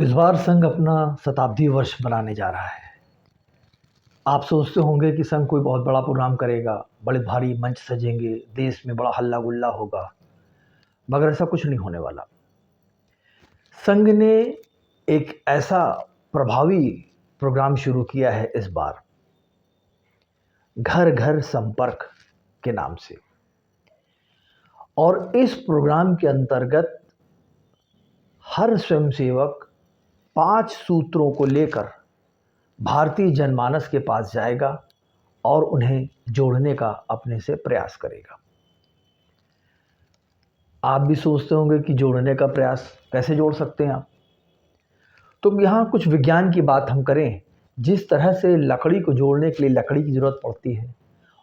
इस बार संघ अपना शताब्दी वर्ष मनाने जा रहा है। आप सोचते होंगे कि संघ कोई बहुत बड़ा प्रोग्राम करेगा, बड़े भारी मंच सजेंगे, देश में बड़ा हल्ला गुल्ला होगा, मगर ऐसा कुछ नहीं होने वाला। संघ ने एक ऐसा प्रभावी प्रोग्राम शुरू किया है इस बार, घर घर संपर्क के नाम से। और इस प्रोग्राम के अंतर्गत हर स्वयंसेवक 5 सूत्रों को लेकर भारतीय जनमानस के पास जाएगा और उन्हें जोड़ने का अपने से प्रयास करेगा। आप भी सोचते होंगे कि जोड़ने का प्रयास कैसे जोड़ सकते हैं आप। तो यहाँ कुछ विज्ञान की बात हम करें। जिस तरह से लकड़ी को जोड़ने के लिए लकड़ी की ज़रूरत पड़ती है,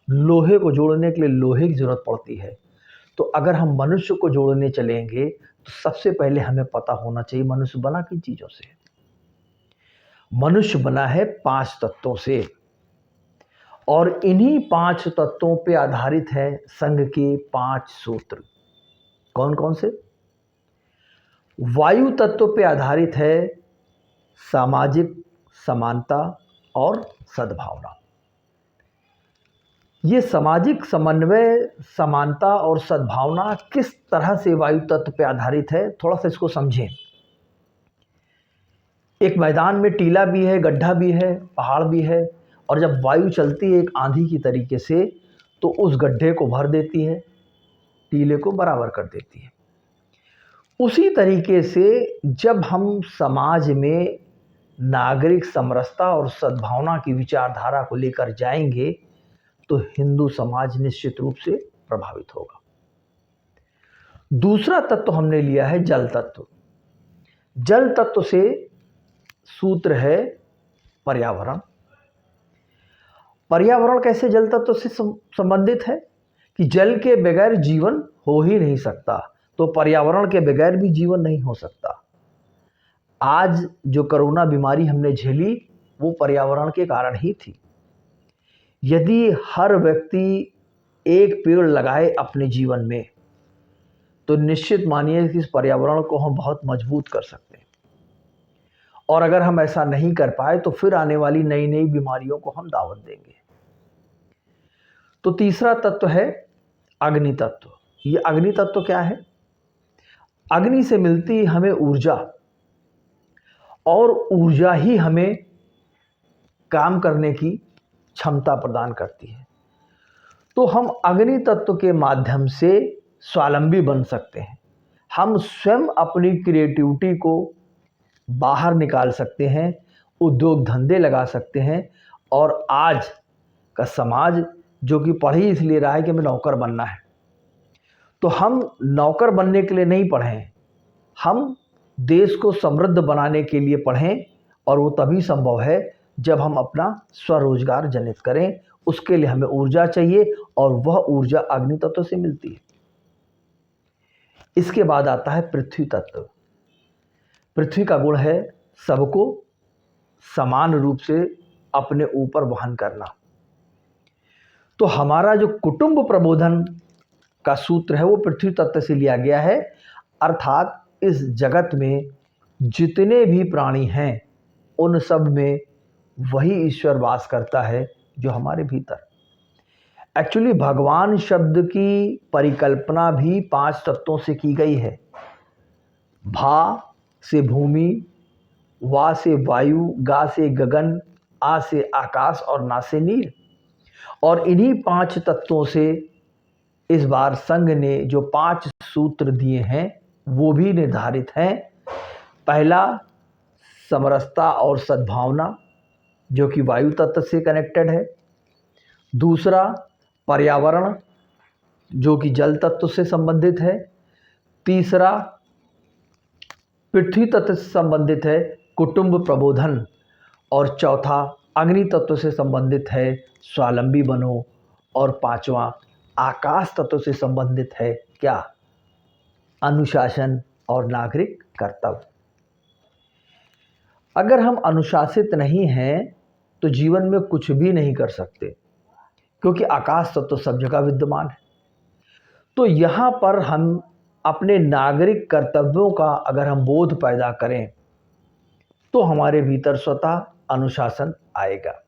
लोहे को जोड़ने के लिए लोहे की ज़रूरत पड़ती है, तो अगर हम मनुष्य को जोड़ने चलेंगे तो सबसे पहले हमें पता होना चाहिए मनुष्य बना किन चीज़ों से। मनुष्य बना है 5 तत्वों से, और इन्हीं 5 तत्वों पे आधारित है संघ के 5 सूत्र। कौन कौन से? वायु तत्व पे आधारित है सामाजिक समानता और सद्भावना। ये सामाजिक समन्वय, समानता और सद्भावना किस तरह से वायु तत्व पे आधारित है, थोड़ा सा इसको समझें। एक मैदान में टीला भी है, गड्ढा भी है, पहाड़ भी है, और जब वायु चलती है एक आंधी की तरीके से, तो उस गड्ढे को भर देती है, टीले को बराबर कर देती है। उसी तरीके से जब हम समाज में नागरिक समरसता और सद्भावना की विचारधारा को लेकर जाएंगे तो हिंदू समाज निश्चित रूप से प्रभावित होगा। दूसरा तत्व हमने लिया है जल तत्व। जल तत्व से सूत्र है पर्यावरण। पर्यावरण कैसे जल तत्व से संबंधित है कि जल के बगैर जीवन हो ही नहीं सकता, तो पर्यावरण के बगैर भी जीवन नहीं हो सकता। आज जो कोरोना बीमारी हमने झेली वो पर्यावरण के कारण ही थी। यदि हर व्यक्ति एक पेड़ लगाए अपने जीवन में, तो निश्चित मानिए कि इस पर्यावरण को हम बहुत मजबूत कर सकते हैं। और अगर हम ऐसा नहीं कर पाए तो फिर आने वाली नई नई बीमारियों को हम दावत देंगे। तो तीसरा तत्व है अग्नि तत्व। ये अग्नि तत्व क्या है? अग्नि से मिलती हमें ऊर्जा, और ऊर्जा ही हमें काम करने की क्षमता प्रदान करती है। तो हम अग्नि तत्व के माध्यम से स्वावलंबी बन सकते हैं। हम स्वयं अपनी क्रिएटिविटी को बाहर निकाल सकते हैं, उद्योग धंधे लगा सकते हैं। और आज का समाज जो कि पढ़ ही इसलिए रहा है कि हमें नौकर बनना है, तो हम नौकर बनने के लिए नहीं पढ़े, हम देश को समृद्ध बनाने के लिए पढ़ें। और वो तभी संभव है जब हम अपना स्वरोजगार जनित करें। उसके लिए हमें ऊर्जा चाहिए, और वह ऊर्जा अग्नि तत्व से मिलती है। इसके बाद आता है पृथ्वी तत्व। पृथ्वी का गुण है सबको समान रूप से अपने ऊपर वहन करना। तो हमारा जो कुटुंब प्रबोधन का सूत्र है वो पृथ्वी तत्व से लिया गया है। अर्थात इस जगत में जितने भी प्राणी हैं उन सब में वही ईश्वर वास करता है जो हमारे भीतर। एक्चुअली भगवान शब्द की परिकल्पना भी 5 तत्वों से की गई है। भा से भूमि, वा से वायु, गा से गगन, आ से आकाश और ना से नील। और इन्हीं 5 तत्वों से इस बार संघ ने जो 5 सूत्र दिए हैं वो भी निर्धारित हैं। पहला समरसता और सद्भावना, जो कि वायु तत्व से कनेक्टेड है। दूसरा पर्यावरण, जो कि जल तत्व से संबंधित है। तीसरा पृथ्वी तत्व से संबंधित है, कुटुंब प्रबोधन। और चौथा अग्नि तत्व से संबंधित है, स्वावलंबी बनो। और पांचवा आकाश तत्व से संबंधित है, क्या? अनुशासन और नागरिक कर्तव्य। अगर हम अनुशासित नहीं हैं तो जीवन में कुछ भी नहीं कर सकते, क्योंकि आकाश तत्व सब जगह विद्यमान है। तो यहाँ पर हम अपने नागरिक कर्तव्यों का अगर हम बोध पैदा करें तो हमारे भीतर स्वतः अनुशासन आएगा।